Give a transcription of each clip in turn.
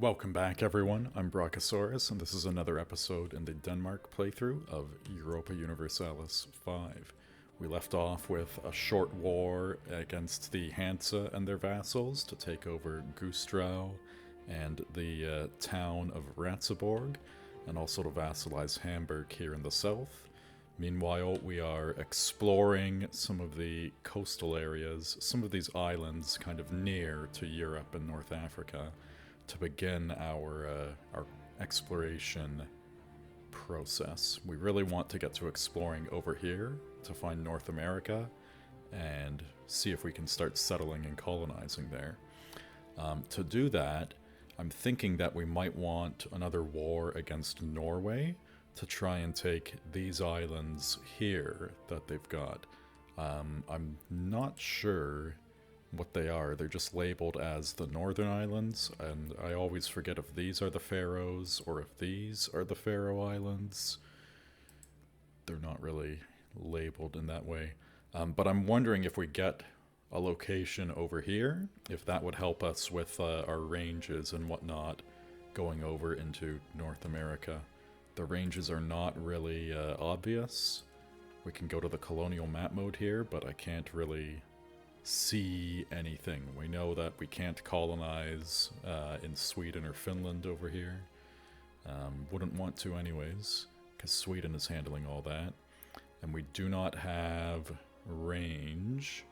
Welcome back, everyone. I'm Brachiosaurus, and this is another episode in the Denmark playthrough of Europa Universalis 5. We left off with a short war against the Hansa and their vassals to take over Gustrau and the town of Ratzeborg, and also to vassalize Hamburg here in the south. Meanwhile, we are exploring some of the coastal areas, some of these islands kind of near to Europe and North Africa, to begin our exploration process. We really want to get to exploring over here to find North America and see if we can start settling and colonizing there. To do that, I'm thinking that we might want another war against Norway to try and take these islands here that they've got. I'm not sure what they are. They're just labeled as the Northern Islands, and I always forget if these are the Faroes or if these are the Faroe Islands. They're not really labeled in that way. But I'm wondering if we get a location over here, if that would help us with our ranges and whatnot going over into North America. The ranges are not really obvious. We can go to the colonial map mode here, but I can't really see anything. We know that we can't colonize in Sweden or Finland over here. Wouldn't want to anyways, because Sweden is handling all that. And we do not have range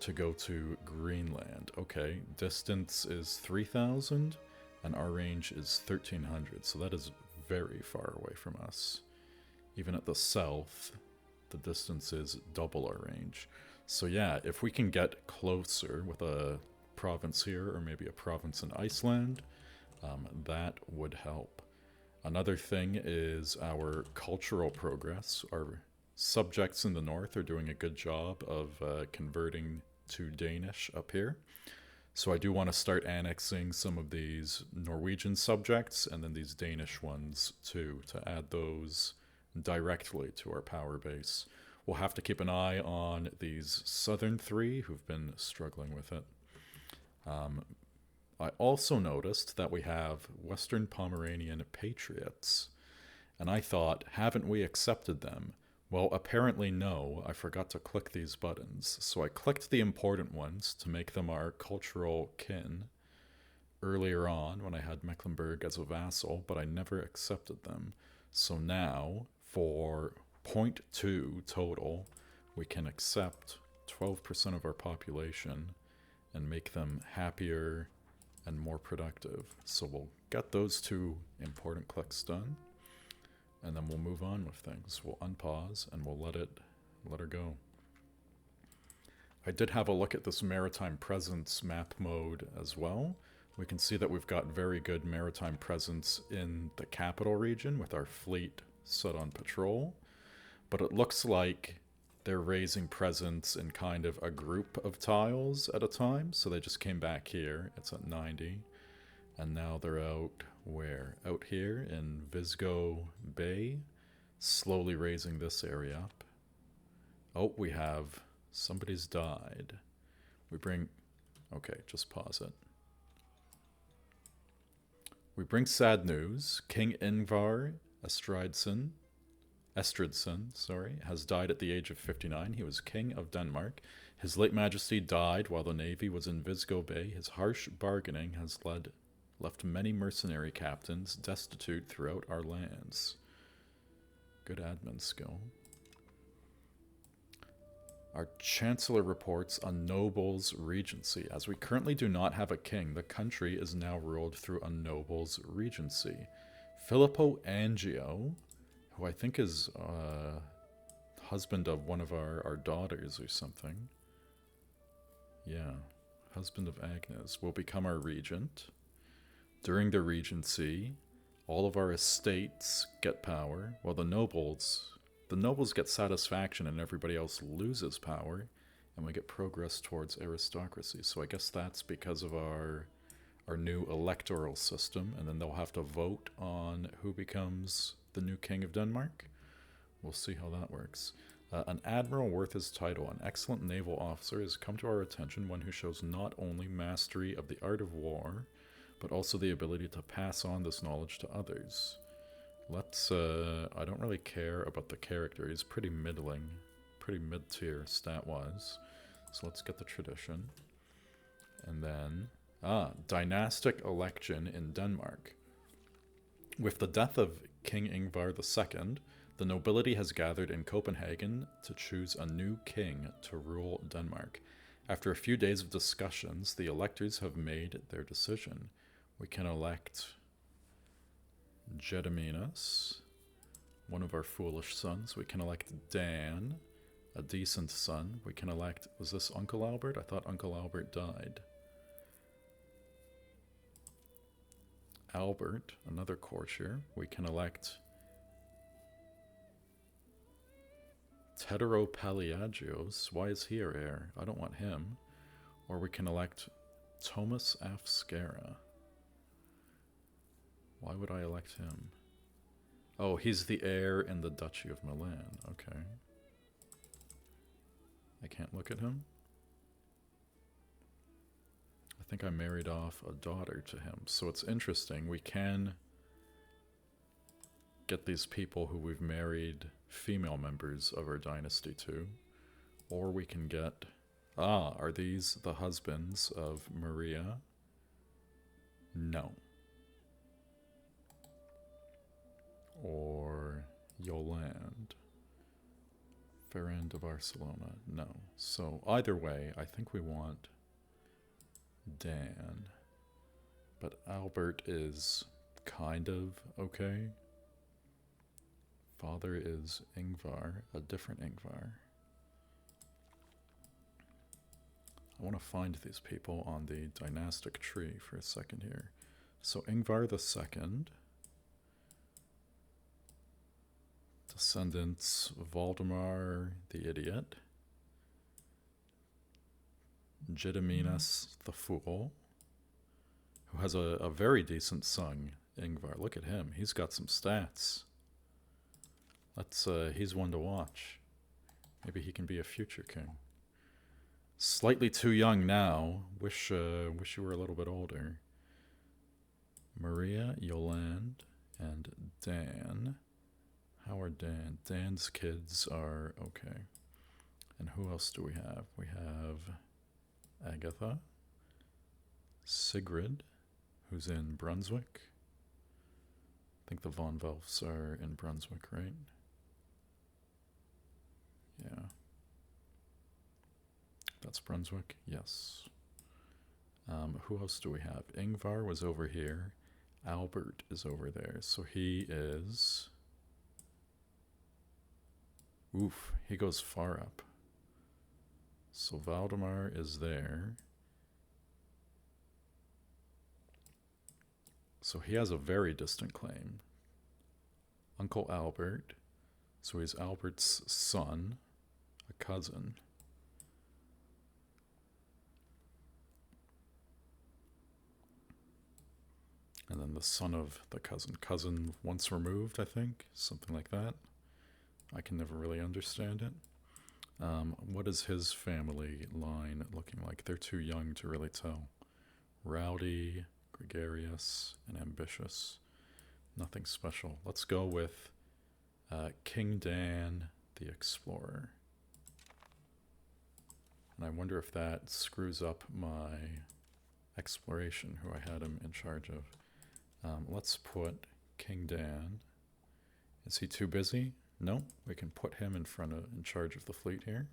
to go to Greenland. Okay, distance is 3,000 and our range is 1,300, so that is very far away from us. Even at the south, the distance is double our range. So yeah, if we can get closer with a province here, or maybe a province in Iceland, that would help. Another thing is our cultural progress. Our subjects in the north are doing a good job of converting to Danish up here. So I do want to start annexing some of these Norwegian subjects, and then these Danish ones too, to add those directly to our power base. We'll have to keep an eye on these southern three who've been struggling with it. I also noticed that we have Western Pomeranian patriots, and I thought, haven't we accepted them? Well, apparently no. I forgot to click these buttons, so I clicked the important ones to make them our cultural kin earlier on when I had Mecklenburg as a vassal, but I never accepted them. So now, for 0.2 total, we can accept 12% of our population and make them happier and more productive. So we'll get those two important clicks done, and then we'll move on with things. We'll unpause and we'll let her go. I did have a look at this maritime presence map mode as well. We can see that we've got very good maritime presence in the capital region with our fleet set on patrol. But it looks like they're raising presence in kind of a group of tiles at a time. So they just came back here. It's at 90. And now they're out where? Out here in Visgo Bay. Slowly raising this area up. Oh, we have... somebody's died. We bring... okay, just pause it. We bring sad news. King Ingvar Estridsson, has died at the age of 59. He was king of Denmark. His late majesty died while the navy was in Visgo Bay. His harsh bargaining has left many mercenary captains destitute throughout our lands. Good admin skill. Our chancellor reports a noble's regency. As we currently do not have a king, the country is now ruled through a noble's regency. Filippo Angio, who I think is husband of one of our daughters or something. Yeah, husband of Agnes, will become our regent. During the regency, all of our estates get power, while the nobles get satisfaction and everybody else loses power, and we get progress towards aristocracy. So I guess that's because of our new electoral system, and then they'll have to vote on who becomes the new king of Denmark. We'll see how that works. An admiral worth his title, an excellent naval officer, has come to our attention, one who shows not only mastery of the art of war, but also the ability to pass on this knowledge to others. Let's, I don't really care about the character. He's pretty middling, pretty mid-tier stat-wise. So let's get the tradition. And then, dynastic election in Denmark. With the death of King Ingvar II, the nobility has gathered in Copenhagen to choose a new king to rule Denmark. After a few days of discussions, the electors have made their decision. We can elect Gediminas, one of our foolish sons. We can elect Dan, a decent son. We can elect, was this Uncle Albert? I thought Uncle Albert died. Albert, another courtier. We can elect Teteropelagios. Why is he our heir? I don't want him. Or we can elect Thomas Afskara. Why would I elect him? Oh, he's the heir in the Duchy of Milan. Okay. I can't look at him. I think I married off a daughter to him. So it's interesting. We can get these people who we've married female members of our dynasty to. Or we can get... are these the husbands of Maria? No. Or Yolande. Ferran de Barcelona. No. So either way, I think we want Dan. But Albert is kind of okay. Father is Ingvar, a different Ingvar. I want to find these people on the dynastic tree for a second here. So Ingvar II, descendants Valdemar the idiot, Gediminas the fool, who has a very decent son, Ingvar. Look at him, he's got some stats. Let's, he's one to watch. Maybe he can be a future king. Slightly too young now. Wish you were a little bit older. Maria, Yolande, and Dan. How are Dan? Dan's kids are okay. And who else do we have? We have Agatha, Sigrid, who's in Brunswick. I think the Von Velfs are in Brunswick, right? Yeah. That's Brunswick? Yes. Who else do we have? Ingvar was over here. Albert is over there. So he is... Oof, he goes far up. So Valdemar is there. So he has a very distant claim. Uncle Albert. So he's Albert's son, a cousin. And then the son of the cousin. Cousin once removed, I think. Something like that. I can never really understand it. What is his family line looking like? They're too young to really tell. Rowdy, gregarious, and ambitious. Nothing special. Let's go with King Dan the Explorer. And I wonder if that screws up my exploration, who I had him in charge of. Let's put King Dan. Is he too busy? No, we can put him in charge of the fleet here.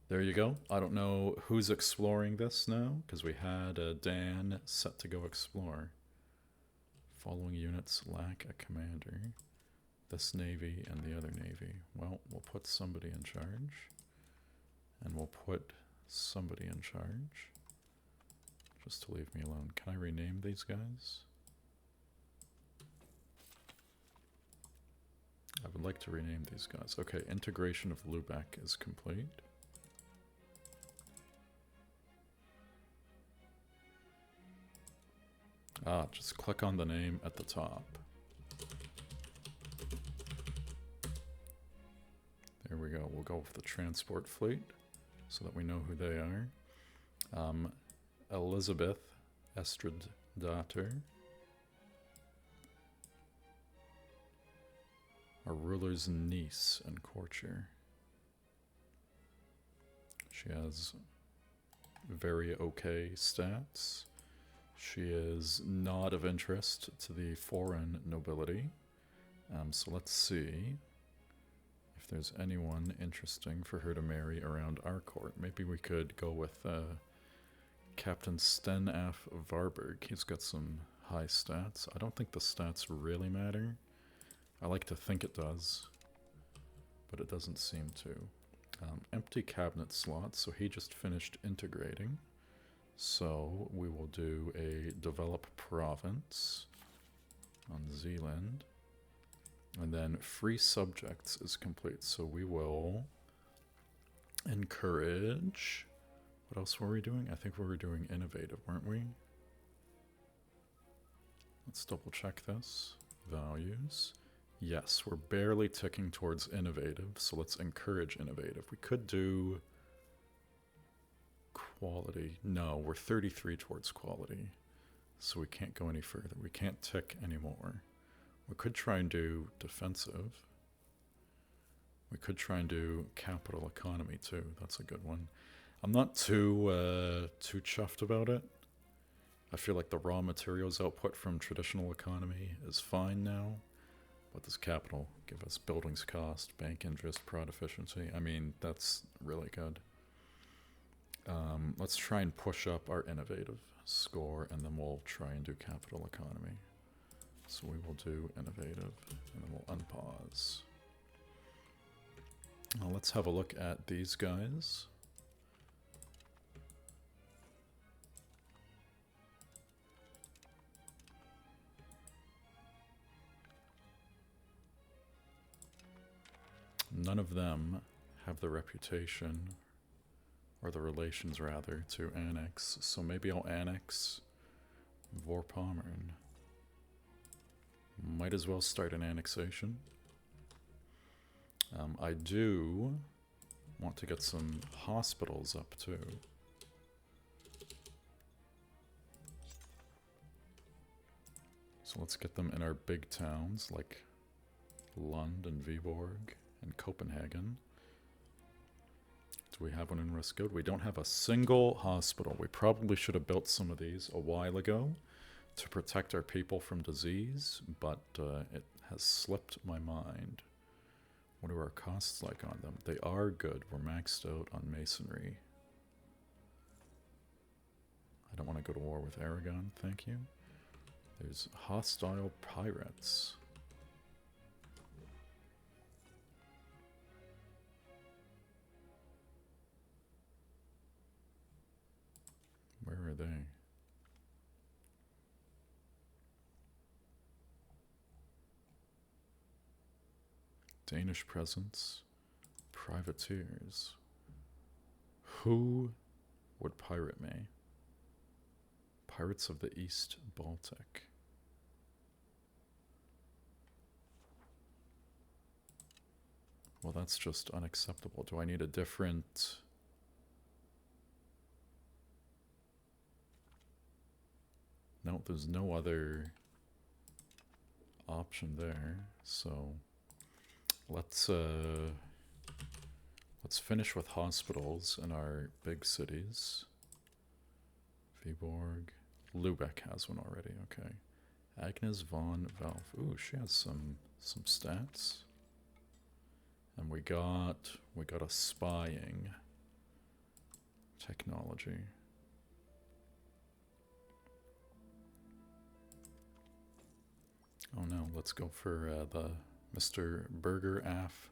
There you go. I don't know who's exploring this now, because we had Dan set to go explore. Following units lack a commander. This navy and the other navy. Well, we'll put somebody in charge. And we'll put somebody in charge. Just to leave me alone. Can I rename these guys? I would like to rename these guys. Okay, integration of Lubeck is complete. Just click on the name at the top. There we go. We'll go with the transport fleet so that we know who they are. Elizabeth Estradater, our ruler's niece and courtier. She has very okay stats. She is not of interest to the foreign nobility. So let's see if there's anyone interesting for her to marry around our court. Maybe we could go with Captain Sten Af Varberg. He's got some high stats. I don't think the stats really matter. I like to think it does, but it doesn't seem to. Empty cabinet slots, so he just finished integrating. So we will do a develop province on Zealand. And then free subjects is complete, so we will encourage... What else were we doing? I think we were doing innovative, weren't we? Let's double check this. Values. Yes, we're barely ticking towards innovative, so let's encourage innovative. We could do quality. No, we're 33 towards quality, so we can't go any further. We can't tick anymore. We could try and do defensive. We could try and do capital economy too. That's a good one. I'm not too chuffed about it. I feel like the raw materials output from traditional economy is fine now. What does capital give us? Buildings cost, bank interest, prod efficiency. I mean, that's really good. Let's try and push up our innovative score, and then we'll try and do capital economy. So we will do innovative, and then we'll unpause. Now let's have a look at these guys. None of them have the reputation, or the relations rather, to annex, so maybe I'll annex Vorpommern. Might as well start an annexation. I do want to get some hospitals up too. So let's get them in our big towns like Lund and Viborg and Copenhagen. Do we have one in Riskode? We don't have a single hospital. We probably should have built some of these a while ago to protect our people from disease, but it has slipped my mind. What are our costs like on them? They are good. We're maxed out on masonry. I don't want to go to war with Aragon, thank you. There's hostile pirates. Where are they? Danish presence. Privateers. Who would pirate me? Pirates of the East Baltic. Well, that's just unacceptable. Do I need a different... No, there's no other option there, so let's finish with hospitals in our big cities. Viborg, Lübeck has one already. Okay, Agnes von Valve. Ooh, she has some stats, and we got a spying technology. Oh no, let's go for the Mr. Berger Af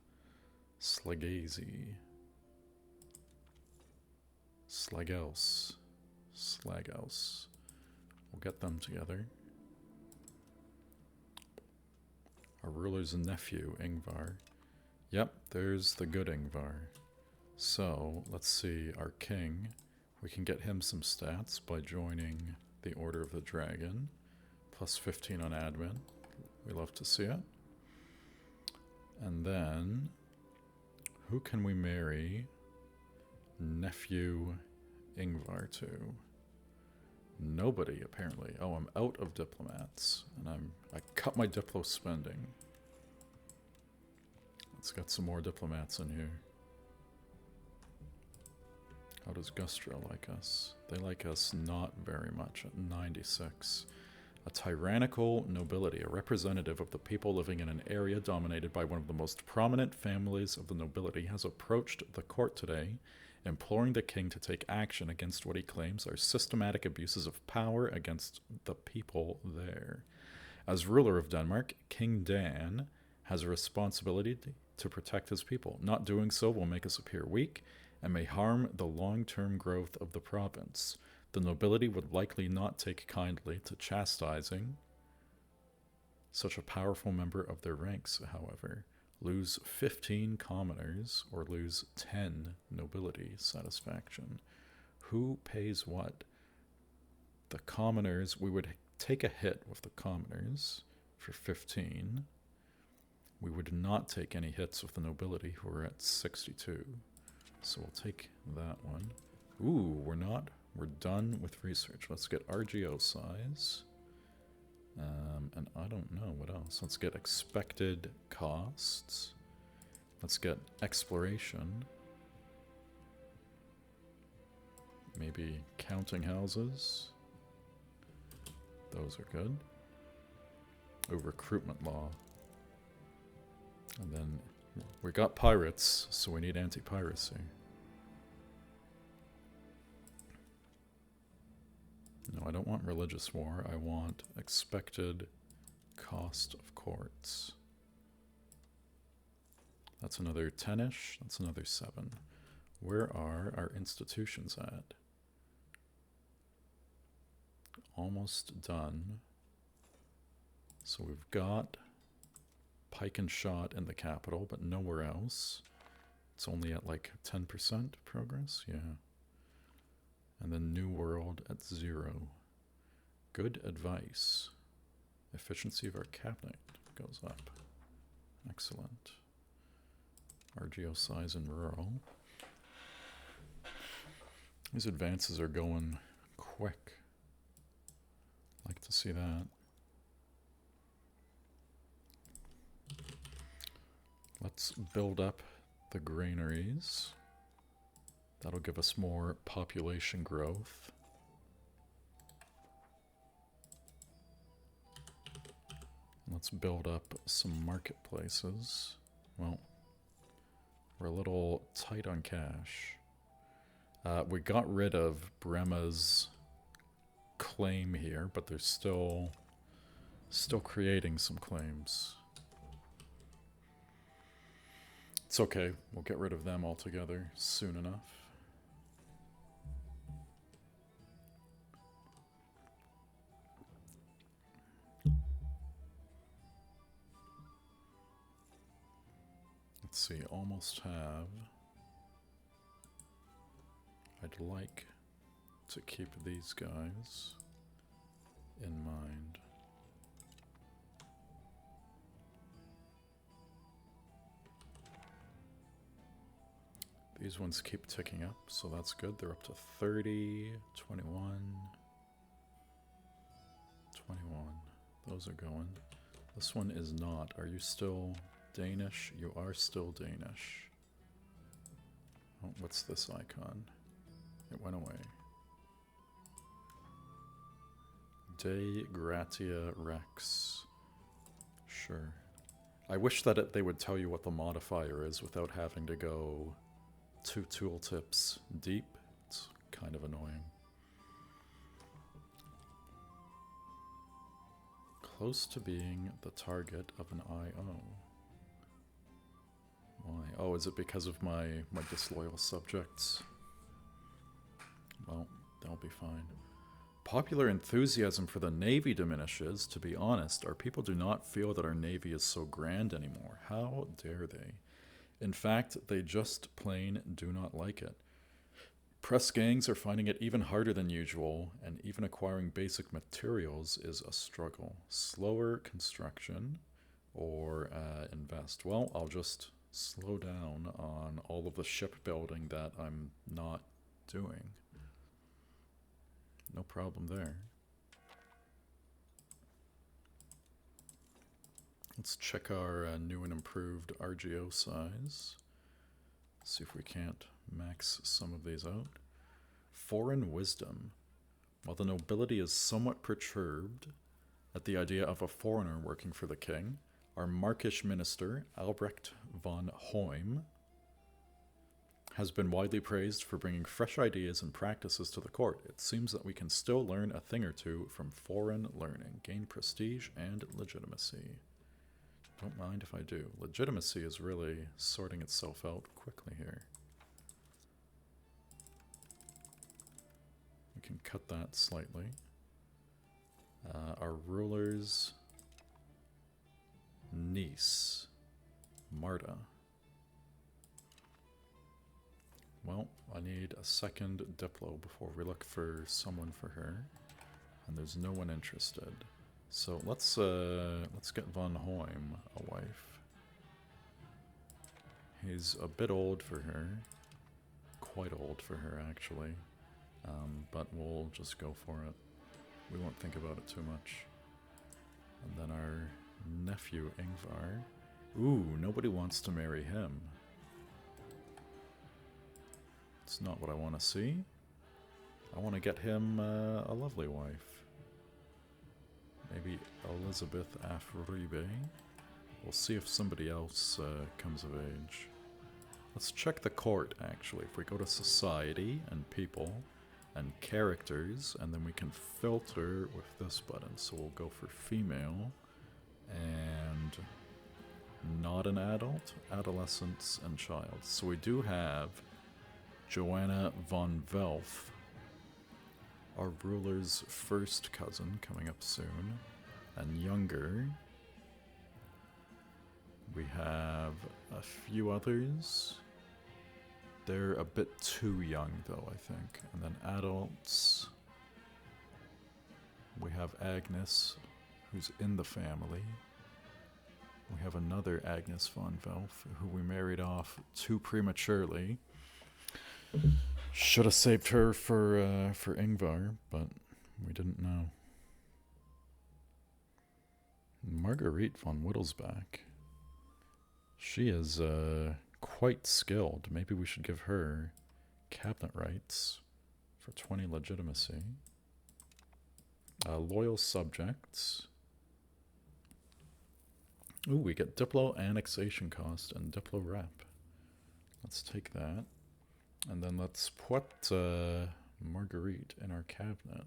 Slagazy. Slagaus. We'll get them together. Our ruler's nephew, Ingvar. Yep, there's the good Ingvar. So, let's see, our king. We can get him some stats by joining the Order of the Dragon. Plus 15 on admin. We love to see it. And then, who can we marry nephew Ingvar to? nobody, apparently. Oh, I'm out of diplomats. And I cut my diplo spending. Let's get some more diplomats in here. How does Gustra like us? They like us not very much at 96. A tyrannical nobility, a representative of the people living in an area dominated by one of the most prominent families of the nobility, has approached the court today, imploring the king to take action against what he claims are systematic abuses of power against the people there. As ruler of Denmark, King Dan has a responsibility to protect his people. Not doing so will make us appear weak and may harm the long-term growth of the province. The nobility would likely not take kindly to chastising such a powerful member of their ranks, however. Lose 15 commoners or lose 10 nobility satisfaction. Who pays what? The commoners, we would take a hit with the commoners for 15. We would not take any hits with the nobility, who are at 62. So we'll take that one. Ooh, we're not. We're done with research. Let's get RGO size. And I don't know what else. Let's get expected costs. Let's get exploration. Maybe counting houses. Those are good. Oh, recruitment law. And then we got pirates, so we need anti-piracy. No, I don't want religious war. I want expected cost of courts. That's another 10-ish. That's another 7. Where are our institutions at? Almost done. So we've got pike and shot in the capital, but nowhere else. It's only at like 10% progress. Yeah. And then New World at 0. Good advice. Efficiency of our cabinet goes up. Excellent. RGO size in rural. These advances are going quick. Like to see that. Let's build up the granaries. That'll give us more population growth. Let's build up some marketplaces. Well, we're a little tight on cash. We got rid of Brema's claim here, but they're still creating some claims. It's okay. We'll get rid of them altogether soon enough. Let's see, almost have. I'd like to keep these guys in mind. These ones keep ticking up, so that's good. They're up to 30, 21, 21. Those are going. This one is not. Are you still Danish? You are still Danish. Oh, what's this icon? It went away. De Gratia Rex. Sure. I wish that they would tell you what the modifier is without having to go 2 tooltips deep. It's kind of annoying. Close to being the target of an IO. Why? Oh, is it because of my disloyal subjects? Well, they'll be fine. Popular enthusiasm for the Navy diminishes. To be honest, our people do not feel that our Navy is so grand anymore. How dare they? In fact, they just plain do not like it. Press gangs are finding it even harder than usual, and even acquiring basic materials is a struggle. Slower construction or invest. Well, I'll just slow down on all of the shipbuilding that I'm not doing. No problem there. Let's check our new and improved RGO size. See if we can't max some of these out. Foreign wisdom. While the nobility is somewhat perturbed at the idea of a foreigner working for the king, our Markish minister, Albrecht von Hoym, has been widely praised for bringing fresh ideas and practices to the court. It seems that we can still learn a thing or two from foreign learning, gain prestige and legitimacy. Don't mind if I do. Legitimacy is really sorting itself out quickly here. We can cut that slightly. Our ruler's niece, Marta. Well, I need a second Diplo before we look for someone for her, and there's no one interested. So let's get von Hoym a wife. He's a bit old for her, quite old for her actually, but we'll just go for it. We won't think about it too much. And then our nephew Ingvar. Ooh, nobody wants to marry him. It's not what I want to see. I want to get him a lovely wife. Maybe Elizabeth Afribe. We'll see if somebody else comes of age. Let's check the court, actually. If we go to society and people and characters, and then we can filter with this button. So we'll go for female and not an adult, adolescents, and child. So we do have Joanna von Velf, our ruler's first cousin, coming up soon, and younger. We have a few others. They're a bit too young, though, I think. And then adults. We have Agnes, who's in the family. We have another Agnes von Velf, who we married off too prematurely. Should have saved her for Ingvar, but we didn't know. Marguerite von Wittelsbach. She is quite skilled. Maybe we should give her cabinet rights for 20 legitimacy. Loyal subjects. Ooh, we get Diplo annexation cost and Diplo rep. Let's take that. And then let's put Marguerite in our cabinet.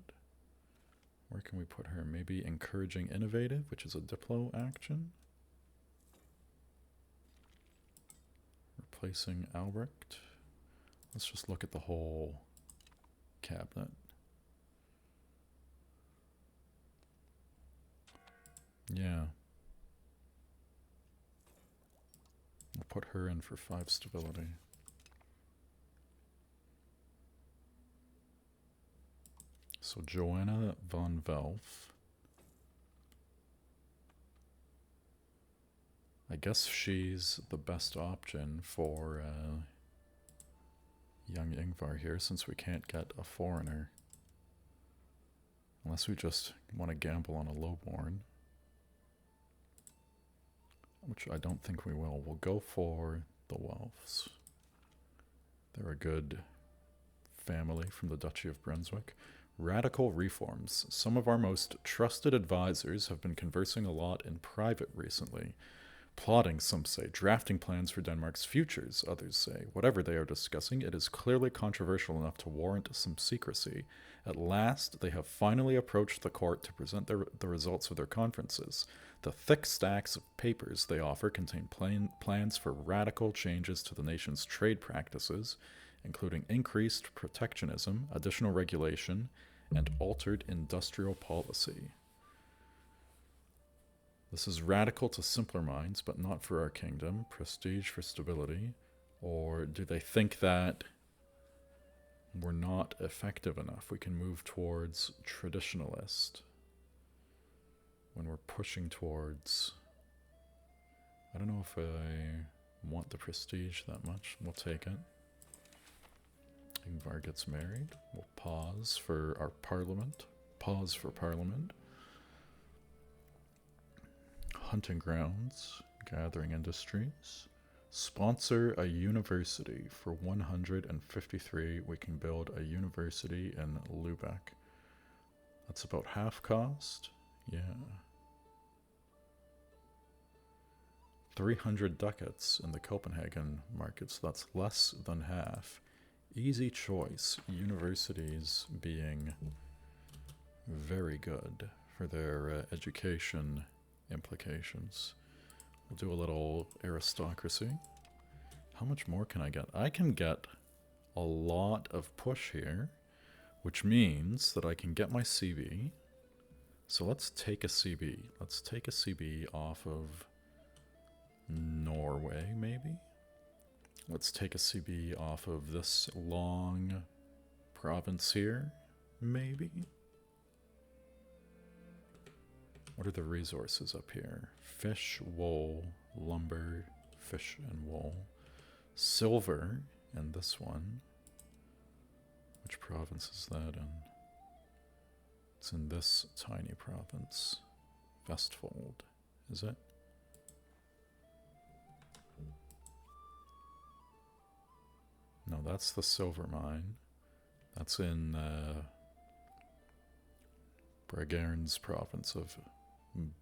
Where can we put her? Maybe encouraging innovative, which is a Diplo action. Replacing Albrecht. Let's just look at the whole cabinet. Yeah. We'll put her in for 5 stability. So Joanna von Velf. I guess she's the best option for young Ingvar here, since we can't get a foreigner. Unless we just want to gamble on a lowborn. Which I don't think we will. We'll go for the Welfs. They're a good family from the Duchy of Brunswick. Radical reforms. Some of our most trusted advisors have been conversing a lot in private recently. Plotting, some say, drafting plans for Denmark's futures, others say. Whatever they are discussing, it is clearly controversial enough to warrant some secrecy. At last, they have finally approached the court to present the results of their conferences. The thick stacks of papers they offer contain plans for radical changes to the nation's trade practices, including increased protectionism, additional regulation, and altered industrial policy. This is radical to simpler minds, but not for our kingdom. Prestige for stability. Or do they think that we're not effective enough? We can move towards traditionalist when we're pushing towards... I don't know if I want the prestige that much. We'll take it. Ingvar gets married. We'll pause for our parliament. Pause for parliament. hunting grounds, gathering industries. Sponsor a university. For 153, we can build a university in Lübeck. That's about half cost. Yeah. 300 ducats in the Copenhagen market, so that's less than half. Easy choice. Universities being very good for their education implications. We'll do a little aristocracy. How much more can I get? I can get a lot of push here, which means that I can get my CB. So let's take a CB. Let's take a CB off of Norway, maybe? Let's take a CB off of this long province here, maybe? What are the resources up here? Fish, wool, lumber, fish and wool. Silver in this one. Which province is that in? It's in this tiny province. Vestfold, is it? No, that's the silver mine. That's in Bragernes province of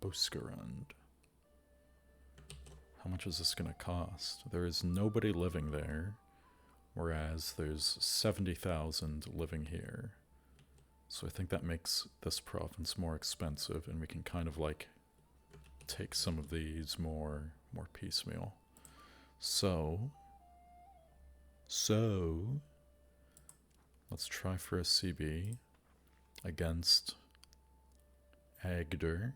Buskerund. How much is this going to cost? There is nobody living there, whereas there's 70,000 living here. So I think that makes this province more expensive, and we can kind of like take some of these more piecemeal. So let's try for a CB against Agder.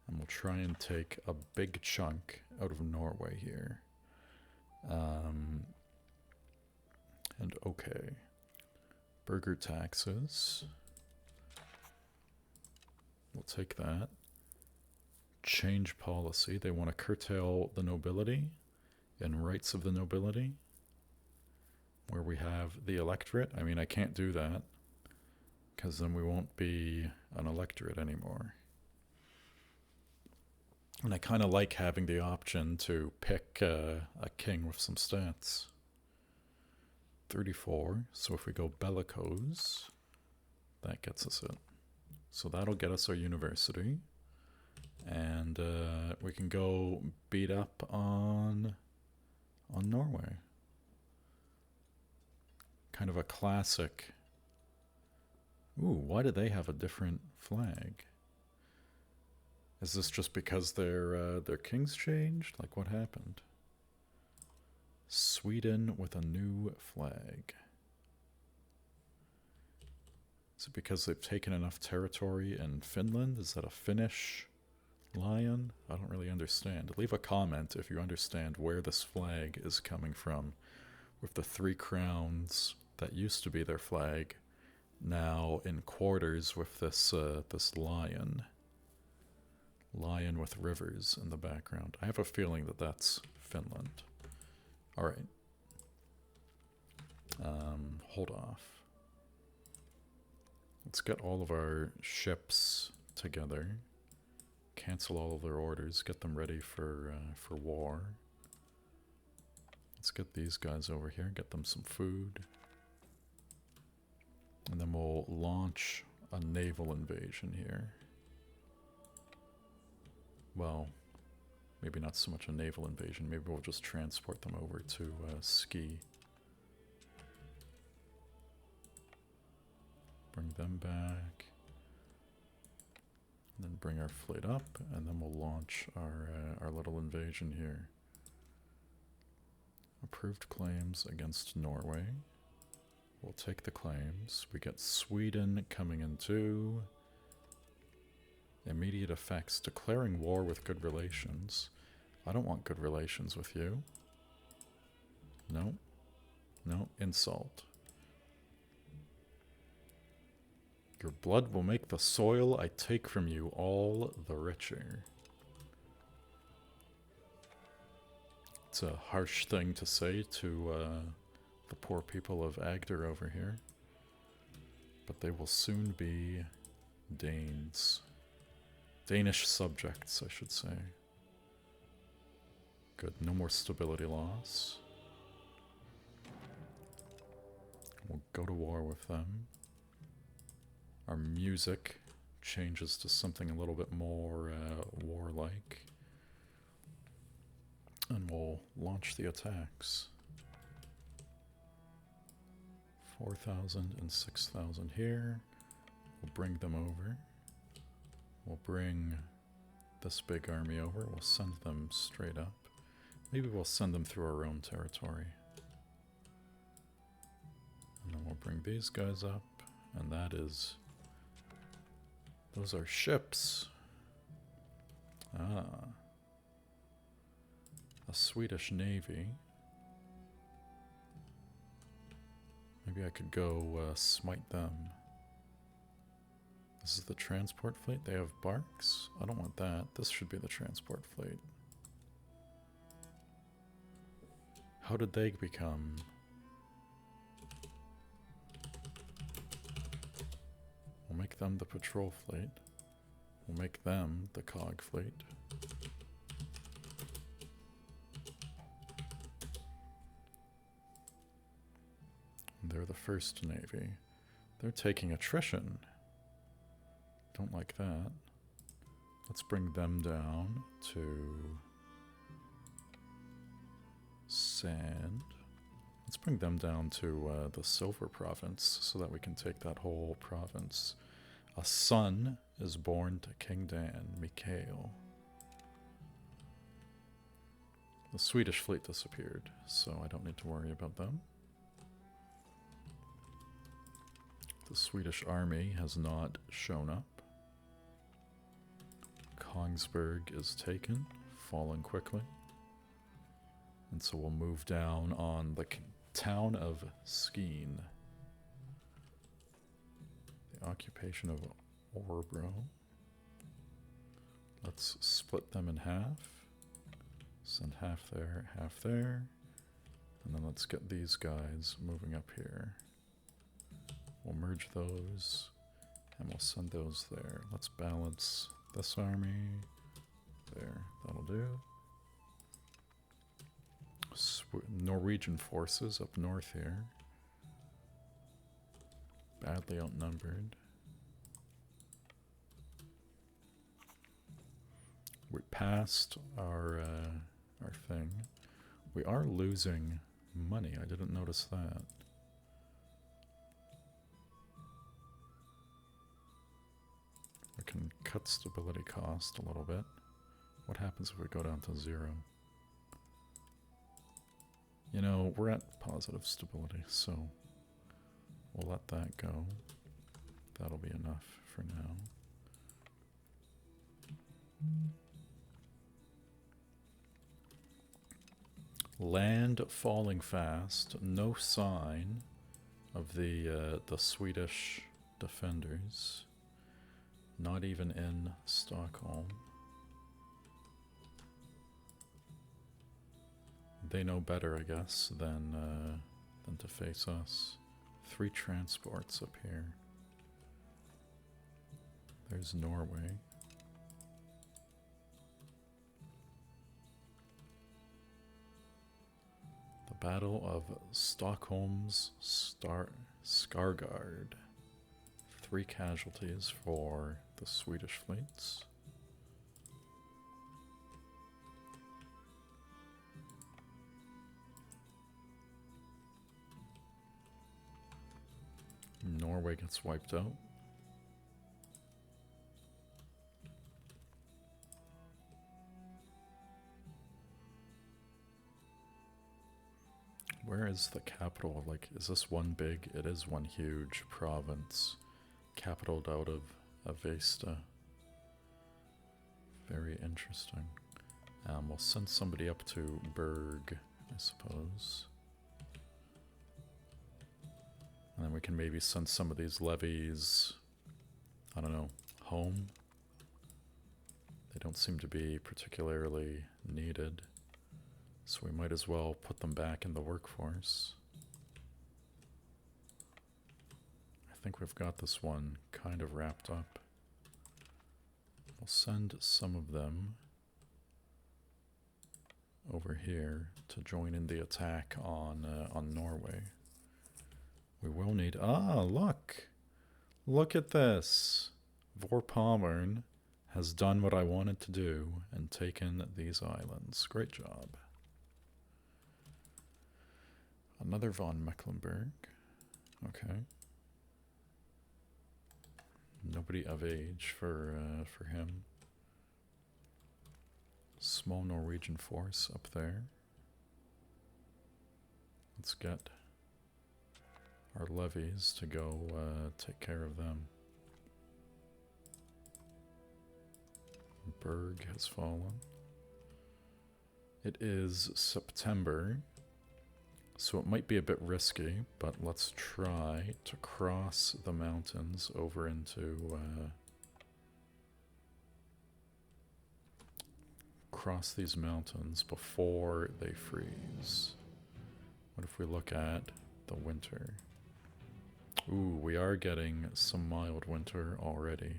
And we'll try and take a big chunk out of Norway here. And okay. Burger taxes. We'll take that. Change policy. They want to curtail the nobility and rights of the nobility. Where we have the electorate. I mean, I can't do that, because then we won't be an electorate anymore. And I kind of like having the option to pick a king with some stats. 34, so if we go bellicose, that gets us it. So that'll get us our university. And we can go beat up on Norway. Kind of a classic. Ooh, why do they have a different flag? Is this just because their kings changed? Like, what happened? Sweden with a new flag. Is it because they've taken enough territory in Finland? Is that a Finnish lion? I don't really understand. Leave a comment if you understand where this flag is coming from, with the 3 crowns that used to be their flag now in quarters with this this lion with rivers in the background. I have a feeling that that's Finland. All right. Hold off. Let's get all of our ships together. Cancel all of their orders. Get them ready for war. Let's get these guys over here. Get them some food. And then we'll launch a naval invasion here. Well, maybe not so much a naval invasion. Maybe we'll just transport them over to Ski. Bring them back. And then bring our fleet up, and then we'll launch our little invasion here. Approved claims against Norway. We'll take the claims. We get Sweden coming in too. Immediate effects. Declaring war with good relations. I don't want good relations with you. No. No. Insult. Your blood will make the soil I take from you all the richer. It's a harsh thing to say to the poor people of Agder over here. But they will soon be Danes. Danish subjects, I should say. Good, no more stability loss. We'll go to war with them. Our music changes to something a little bit more warlike. And we'll launch the attacks. 4,000 and 6,000 here. We'll bring them over. We'll bring this big army over. We'll send them straight up. Maybe we'll send them through our own territory. And then we'll bring these guys up. And that is... those are ships. Ah. A Swedish navy. Maybe I could go smite them. This is the transport fleet. They have barks. I don't want that. This should be the transport fleet. How did they become? We'll make them the patrol fleet. We'll make them the cog fleet. They're the first navy. They're taking attrition. Don't like that. Let's bring them down to sand. Let's bring them down to the silver province so that we can take that whole province. A son is born to King Dan, Mikael. The Swedish fleet disappeared, so I don't need to worry about them. The Swedish army has not shown up. Kongsberg is taken, falling quickly. And so we'll move down on the town of Skeen. The occupation of Orebro. Let's split them in half. Send half there, half there. And then let's get these guys moving up here. We'll merge those, and we'll send those there. Let's balance this army. There, that'll do. Norwegian forces up north here. Badly outnumbered. We passed our thing. We are losing money. I didn't notice that. We can cut stability cost a little bit. What happens if we go down to 0? You know, we're at positive stability, so we'll let that go. That'll be enough for now. Land falling fast. No sign of the Swedish defenders. Not even in Stockholm. They know better, I guess, than to face us. 3 transports up here. There's Norway. The Battle of Stockholm's Skargard. 3 casualties for the Swedish fleets. Norway gets wiped out. Where is the capital? Like, is this one big? It is one huge province. Capitaled out of Avesta. Very interesting. We'll send somebody up to Berg, I suppose. And then we can maybe send some of these levies, I don't know, home. They don't seem to be particularly needed. So we might as well put them back in the workforce. I think we've got this one kind of wrapped up. We'll send some of them over here to join in the attack on Norway. We will need... Ah, look! Look at this! Vorpommern has done what I wanted to do and taken these islands. Great job. Another von Mecklenburg. Okay. Nobody of age for him. Small Norwegian force up there. Let's get our levies to go take care of them. Berg has fallen. It is September, so it might be a bit risky, but let's try to cross the mountains over into... cross these mountains before they freeze. What if we look at the winter? Ooh, we are getting some mild winter already.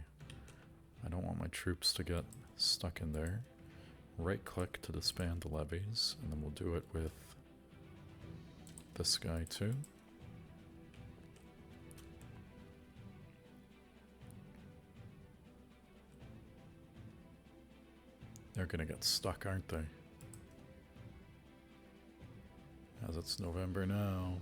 I don't want my troops to get stuck in there. Right click to disband the levies, and then we'll do it with this guy too. They're gonna get stuck, aren't they? As it's November now.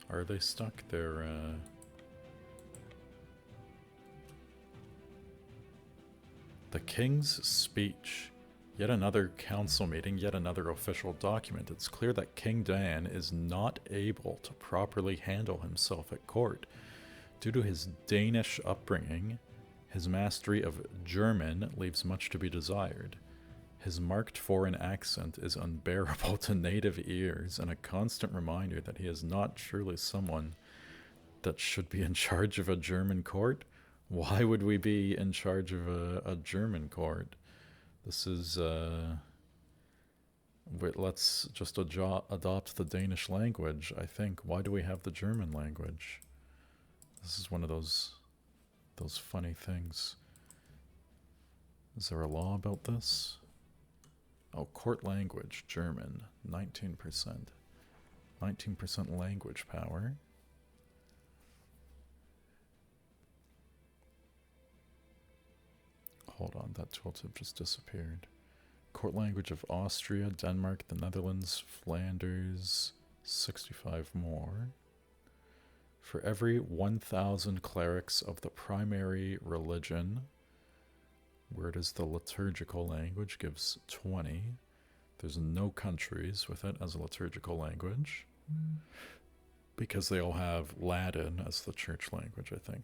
Are they stuck? They're, the King's Speech. Yet another council meeting, yet another official document. It's clear that King Dan is not able to properly handle himself at court. Due to his Danish upbringing, his mastery of German leaves much to be desired. His marked foreign accent is unbearable to native ears and a constant reminder that he is not truly someone that should be in charge of a German court. Why would we be in charge of a German court? This is, let's just adopt the Danish language, I think. Why do we have the German language? This is one of those funny things. Is there a law about this? Oh, court language, German, 19%. 19% language power. Hold on, that tooltip just disappeared. Court language of Austria, Denmark, the Netherlands, Flanders, 65 more. For every 1,000 clerics of the primary religion, where it is the liturgical language, gives 20. There's no countries with it as a liturgical language, because they all have Latin as the church language, I think.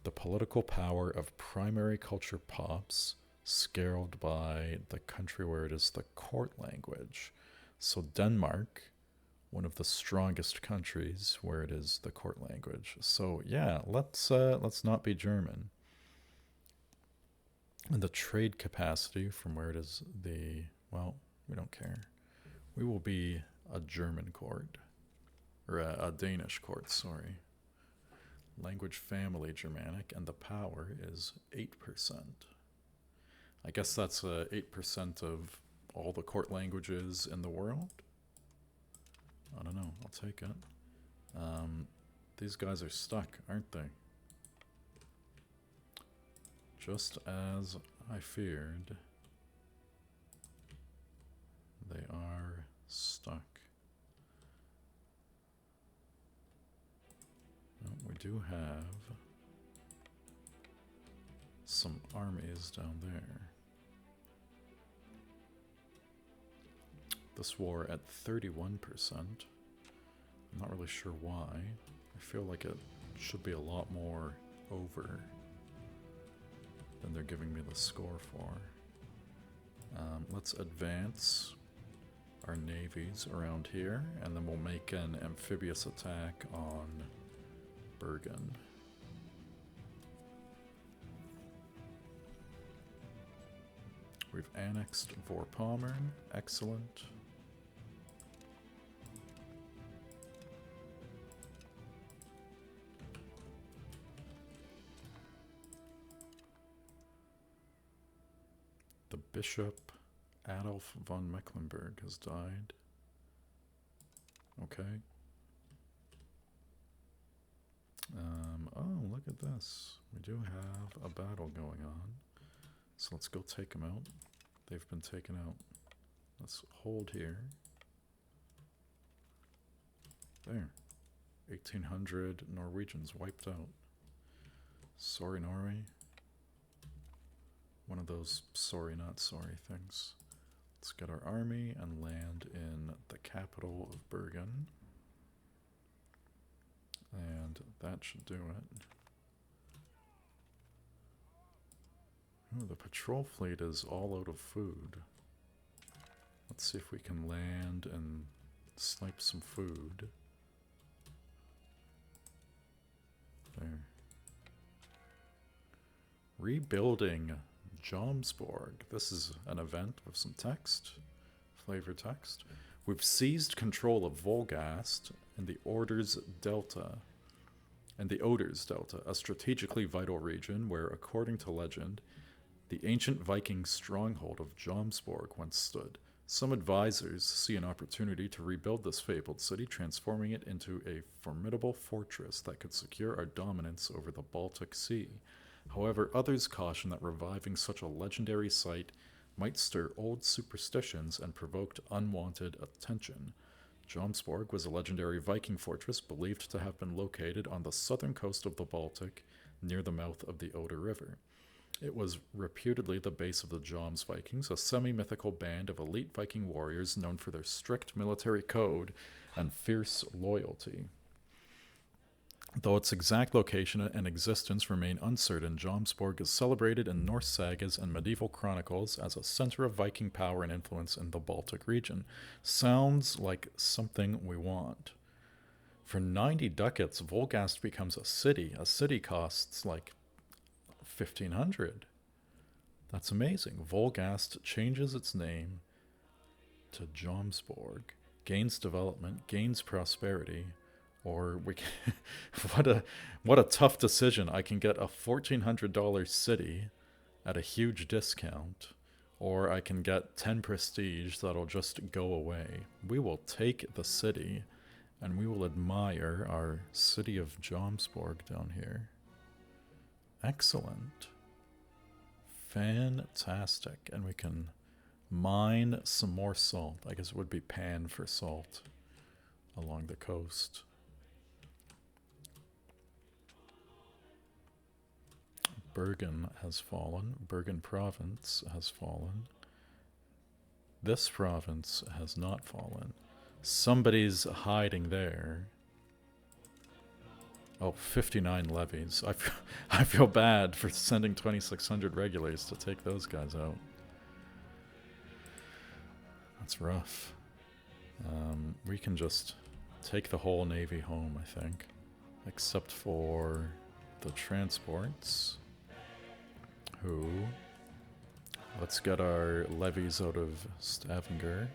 The political power of primary culture pops, scaled by the country where it is the court language. So Denmark, one of the strongest countries where it is the court language. So yeah, let's not be German. And the trade capacity from where it is the, well, we don't care. We will be a German court, or a Danish court, sorry. Language family Germanic, and the power is 8%. I guess that's 8% of all the court languages in the world. I don't know, I'll take it. These guys are stuck, aren't they? Just as I feared, they are stuck. Well, we do have some armies down there. This war at 31%. I'm not really sure why. I feel like it should be a lot more over than they're giving me the score for. Let's advance our navies around here, and then we'll make an amphibious attack on Bergen. We've annexed Vorpommern. Excellent. Bishop Adolf von Mecklenburg has died. Okay. Oh, look at this. We do have a battle going on. So let's go take them out. They've been taken out. Let's hold here. There. 1,800 Norwegians wiped out. Sorry, Norway. One of those sorry not sorry things. Let's get our army and land in the capital of Bergen. And that should do it. Ooh, the patrol fleet is all out of food. Let's see if we can land and snipe some food. There. Rebuilding Jomsborg. This is an event with some text, flavor text. We've seized control of Volgast and the Oders Delta, a strategically vital region where, according to legend, the ancient Viking stronghold of Jomsborg once stood. Some advisors see an opportunity to rebuild this fabled city, transforming it into a formidable fortress that could secure our dominance over the Baltic Sea. However, others caution that reviving such a legendary site might stir old superstitions and provoke unwanted attention. Jomsborg was a legendary Viking fortress believed to have been located on the southern coast of the Baltic, near the mouth of the Oder River. It was reputedly the base of the Jomsvikings, a semi-mythical band of elite Viking warriors known for their strict military code and fierce loyalty. Though its exact location and existence remain uncertain, Jomsborg is celebrated in Norse sagas and medieval chronicles as a center of Viking power and influence in the Baltic region. Sounds like something we want. For 90 ducats, Volgast becomes a city. A city costs like 1,500. That's amazing. Volgast changes its name to Jomsborg, gains development, gains prosperity. Or we can, what a tough decision. I can get a $1,400 city at a huge discount, or I can get 10 prestige that'll just go away. We will take the city, and we will admire our city of Jomsborg down here. Excellent. Fantastic. And we can mine some more salt. I guess it would be pan for salt along the coast. Bergen has fallen. Bergen province has fallen. This province has not fallen. Somebody's hiding there. Oh, 59 levies. I feel bad for sending 2,600 regulars to take those guys out. That's rough. We can just take the whole navy home, I think. Except for the transports. Let's get our levies out of Stavanger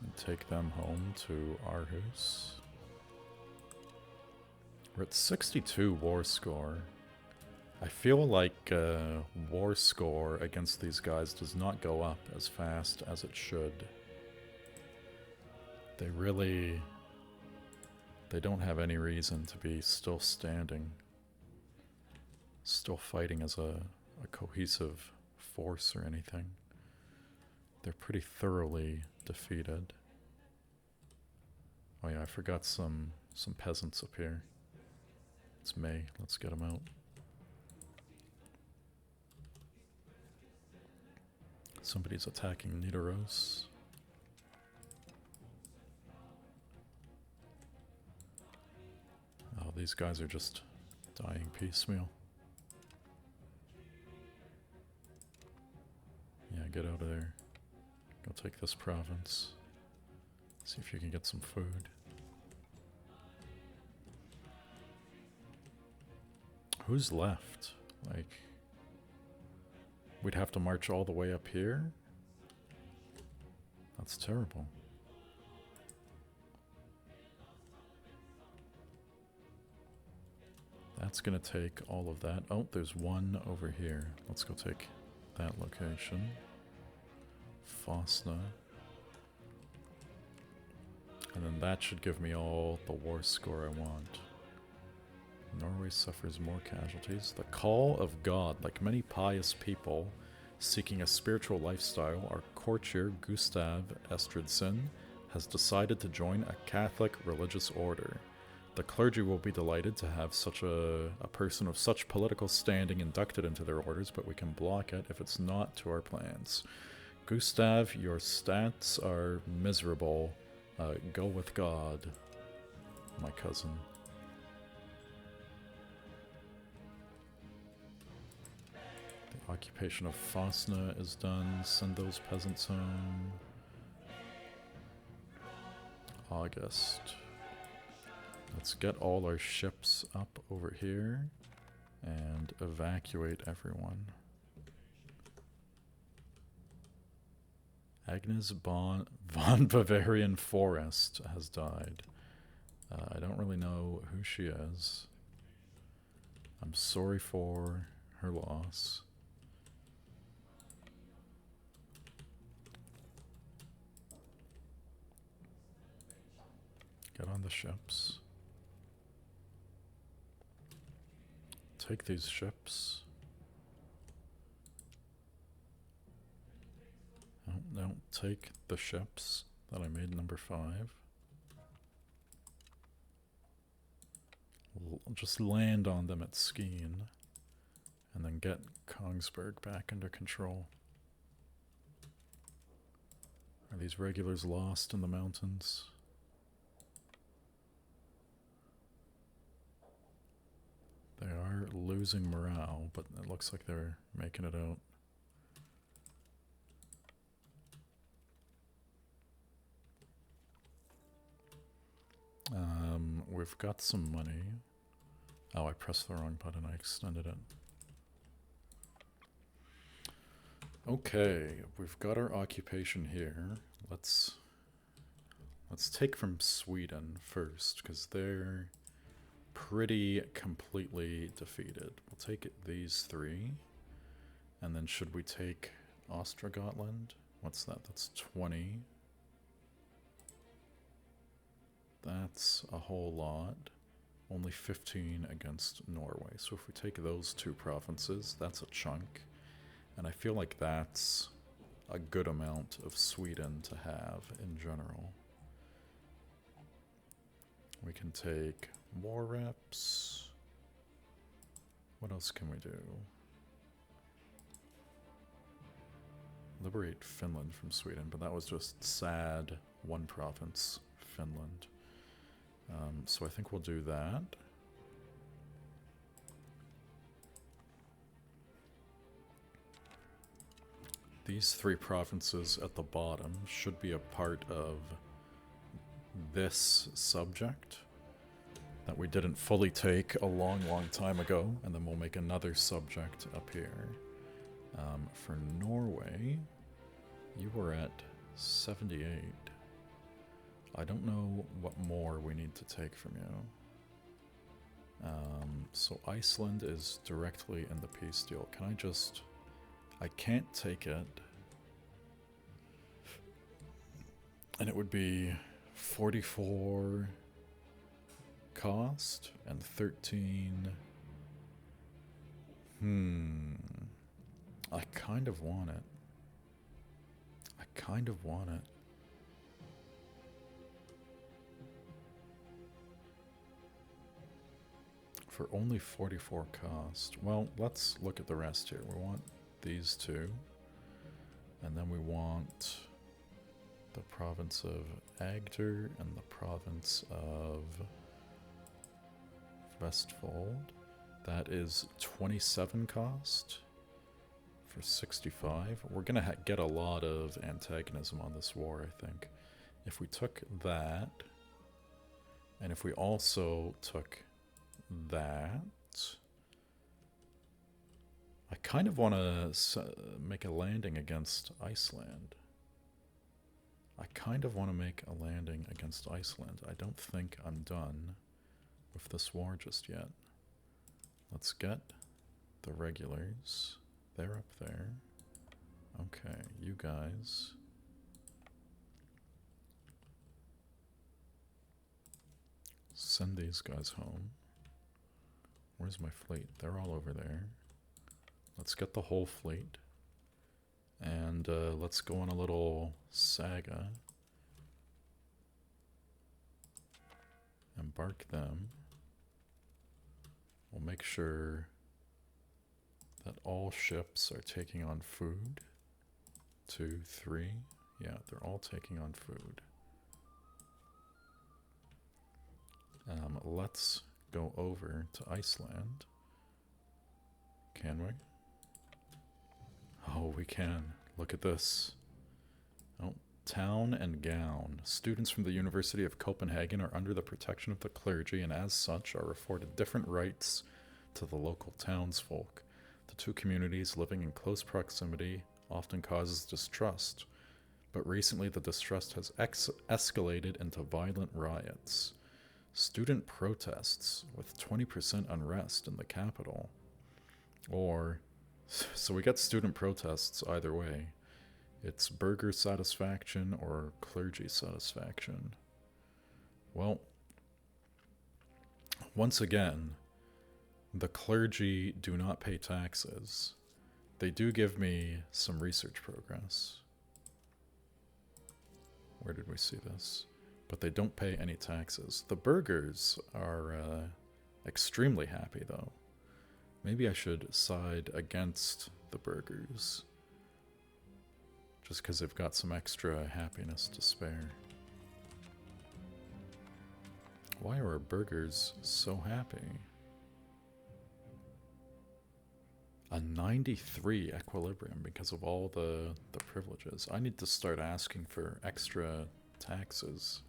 and take them home to Aarhus. We're at 62 war score. I feel like war score against these guys does not go up as fast as it should. They don't have any reason to be still standing. Still fighting as a cohesive force or anything. They're pretty thoroughly defeated. Oh yeah, I forgot some peasants up here. It's May. Let's get them out. Somebody's attacking Nidaros. Oh, these guys are just dying piecemeal. Yeah, get out of there. Go take this province. See if you can get some food. Who's left? Like, we'd have to march all the way up here? That's terrible. That's going to take all of that. Oh, there's one over here. Let's go take that location. Fosna. And then that should give me all the war score I want. Norway suffers more casualties. The call of God. Like many pious people seeking a spiritual lifestyle, our courtier Gustav Estridsson has decided to join a Catholic religious order. The clergy will be delighted to have such a person of such political standing inducted into their orders, but we can block it if it's not to our plans. Gustav, your stats are miserable. Go with God, my cousin. The occupation of Fosna is done. Send those peasants home. August. Let's get all our ships up over here and evacuate everyone. Agnes von Bavarian Forest has died. I don't really know who she is. I'm sorry for her loss. Get on the ships. Take these ships. No, take the ships that I made number 5. Just land on them at Skien, and then get Kongsberg back under control. Are these regulars lost in the mountains? They are losing morale, but it looks like they're making it out. We've got some money. Oh, I pressed the wrong button. I extended it. Okay, we've got our occupation here. Let's take from Sweden first, because they're pretty completely defeated. We'll take these 3. And then should we take Ostrogothland? What's that? That's 20. That's a whole lot. Only 15 against Norway. So if we take those 2 provinces, that's a chunk. And I feel like that's a good amount of Sweden to have in general. We can take war reps. What else can we do? Liberate Finland from Sweden, but that was just sad. One province, Finland. So I think we'll do that. These 3 provinces at the bottom should be a part of this subject that we didn't fully take a long time ago, and then we'll make another subject up here. For Norway, you were at 78. I don't know what more we need to take from you. So Iceland is directly in the peace deal. Can I just... I can't take it. And it would be 44 cost and 13... I kind of want it. I kind of want it. For only 44 cost. Well, let's look at the rest here. We want these 2. And then we want the province of Agder and the province of Vestfold. That is 27 cost for 65. We're going to get a lot of antagonism on this war, I think. If we took that, and if we also took that, I kind of want to make a landing against Iceland. I kind of want to make a landing against Iceland. I don't think I'm done with this war just yet. Let's get the regulars. They're up there. Okay, you guys. Send these guys home. Where's my fleet? They're all over there. Let's get the whole fleet. And let's go on a little saga. Embark them. We'll make sure that all ships are taking on food. 2, 3. Yeah, they're all taking on food. Let's go over to Iceland. Can we? Oh, we can. Look at this. Oh, town and gown. Students from the University of Copenhagen are under the protection of the clergy and as such are afforded different rights to the local townsfolk. The two communities living in close proximity often causes distrust, but recently the distrust has escalated into violent riots. Student protests with 20% unrest in the capital. So we get student protests either way. It's burger satisfaction or clergy satisfaction. Well, once again, the clergy do not pay taxes. They do give me some research progress. Where did we see this? But they don't pay any taxes. The burghers are extremely happy, though. Maybe I should side against the burghers. Just because they've got some extra happiness to spare. Why are our burghers so happy? A 93 equilibrium because of all the privileges. I need to start asking for extra taxes.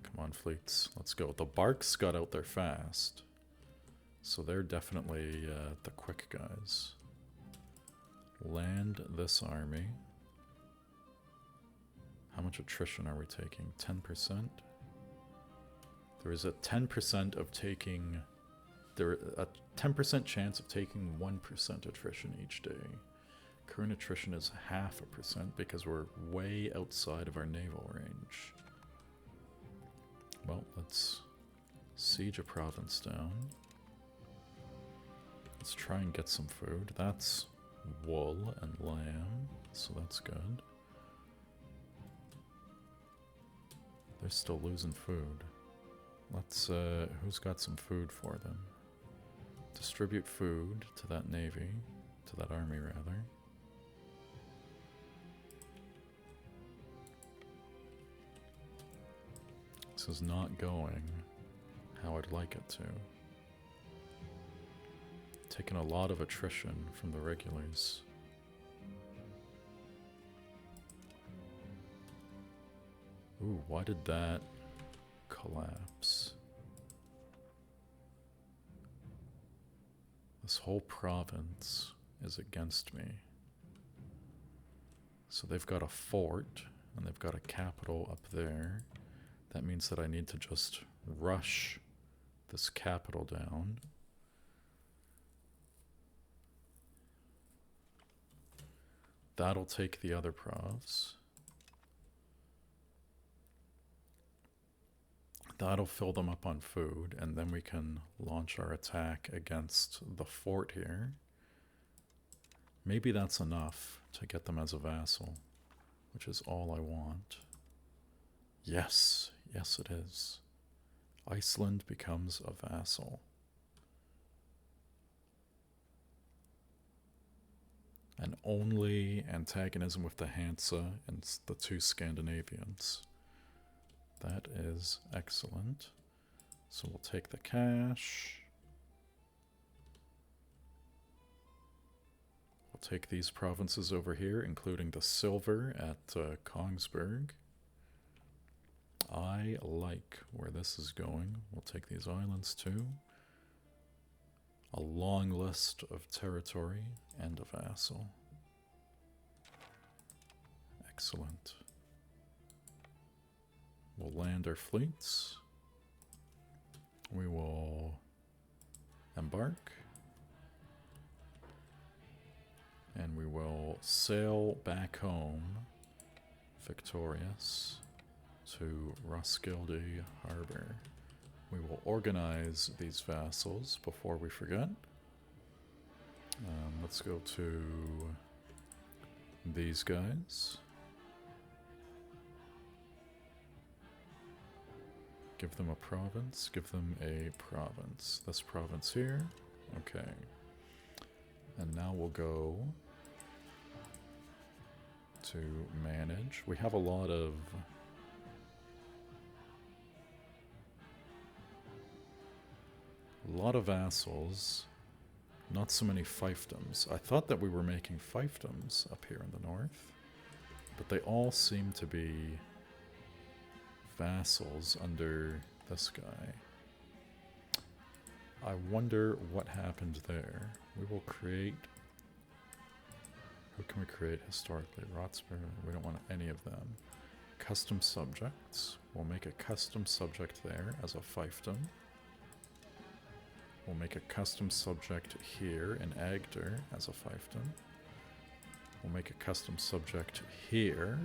Come on, fleets. Let's go. The barks got out there fast. So they're definitely the quick guys. Land this army. How much attrition are we taking? 10%? There is a 10% of taking... a 10% chance of taking 1% attrition each day. Current attrition is 0.5% because we're way outside of our naval range. Well, let's siege a province down. Let's try and get some food. That's wool and lamb, so that's good. They're still losing food. Let's, who's got some food for them? Distribute food to that navy, to that army rather. This is not going how I'd like it to. Taking a lot of attrition from the regulars. Ooh, why did that collapse? This whole province is against me. So they've got a fort, and they've got a capital up there. That means that I need to just rush this capital down. That'll take the other profs. That'll fill them up on food, and then we can launch our attack against the fort here. Maybe that's enough to get them as a vassal, which is all I want. Yes, yes it is. Iceland becomes a vassal. And only antagonism with the Hansa and the two Scandinavians. That is excellent. So we'll take the cash. We'll take these provinces over here, including the silver at Kongsberg. I like where this is going. We'll take these islands too. A long list of territory and a vassal. Excellent. We'll land our fleets. We will embark. And we will sail back home, victorious, to Roskilde Harbor. We will organize these vassals before we forget. Let's go to these guys. Give them a province. Give them a province. This province here. Okay. And now we'll go to manage. We have a lot of vassals, not so many fiefdoms. I thought that we were making fiefdoms up here in the north, but they all seem to be vassals under this guy. I wonder what happened there. We will create... Who can we create historically? Rotsburg. We don't want any of them. Custom subjects. We'll make a custom subject there as a fiefdom. We'll make a custom subject here in Agder as a fiefdom. We'll make a custom subject here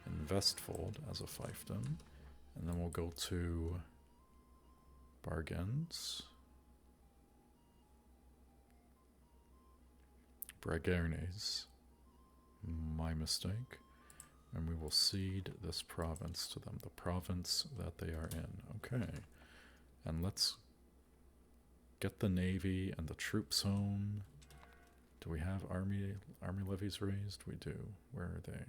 in Vestfold as a fiefdom. And then we'll go to Bargens. Bragernes. My mistake. And we will cede this province to them. The province that they are in. Okay. And let's get the navy and the troops home. Do we have army levies raised? We do. Where are they?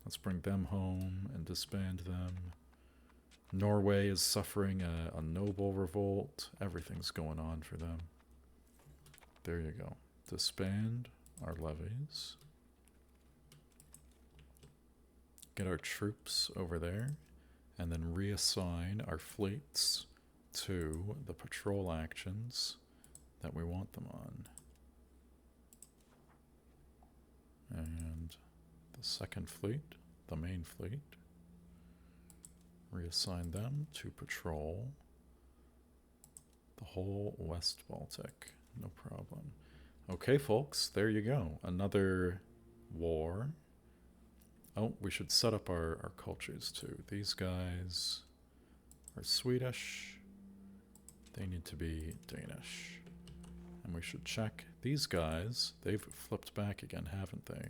Let's bring them home and disband them. Norway is suffering a noble revolt. Everything's going on for them. There you go. Disband our levies. Get our troops over there. And then reassign our fleets to the patrol actions that we want them on. And the second fleet, the main fleet, reassign them to patrol the whole West Baltic. No problem. Okay, folks, there you go. Another war. Oh, we should set up our cultures too. These guys are Swedish. They need to be Danish. And we should check. These guys, they've flipped back again, haven't they?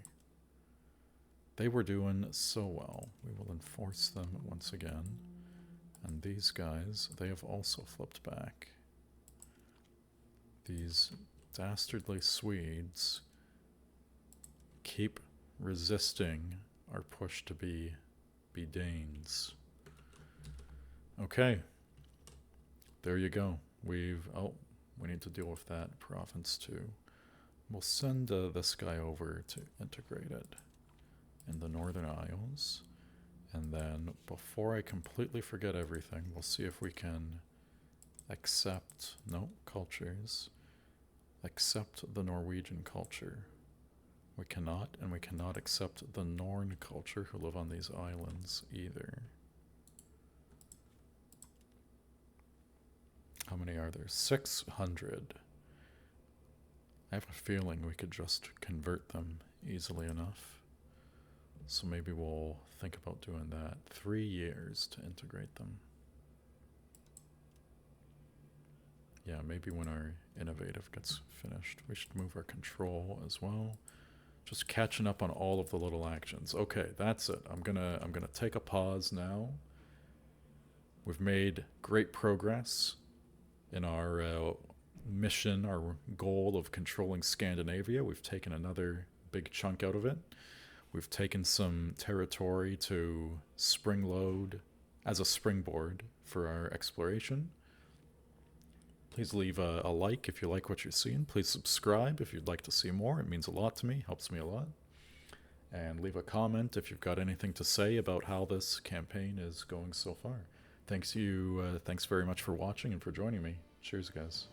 They were doing so well. We will enforce them once again. And these guys, they have also flipped back. These dastardly Swedes keep resisting our push to be Danes. Okay. There you go. We need to deal with that province too. We'll send this guy over to integrate it in the Northern Isles. And then, before I completely forget everything, we'll see if we can accept, no, cultures, accept the Norwegian culture. We cannot, and we cannot accept the Norn culture who live on these islands either. How many are there? 600. I have a feeling we could just convert them easily enough. So maybe we'll think about doing that. 3 years to integrate them. Yeah, maybe when our innovative gets finished. We should move our control as well. Just catching up on all of the little actions. Okay, that's it. I'm gonna take a pause now. We've made great progress in our mission, our goal of controlling Scandinavia. We've taken another big chunk out of it. We've taken some territory to spring load as a springboard for our exploration. Please leave a like if you like what you're seeing. Please subscribe if you'd like to see more. It means a lot to me, helps me a lot. And leave a comment if you've got anything to say about how this campaign is going so far. Thanks very much for watching and for joining me. Cheers, guys.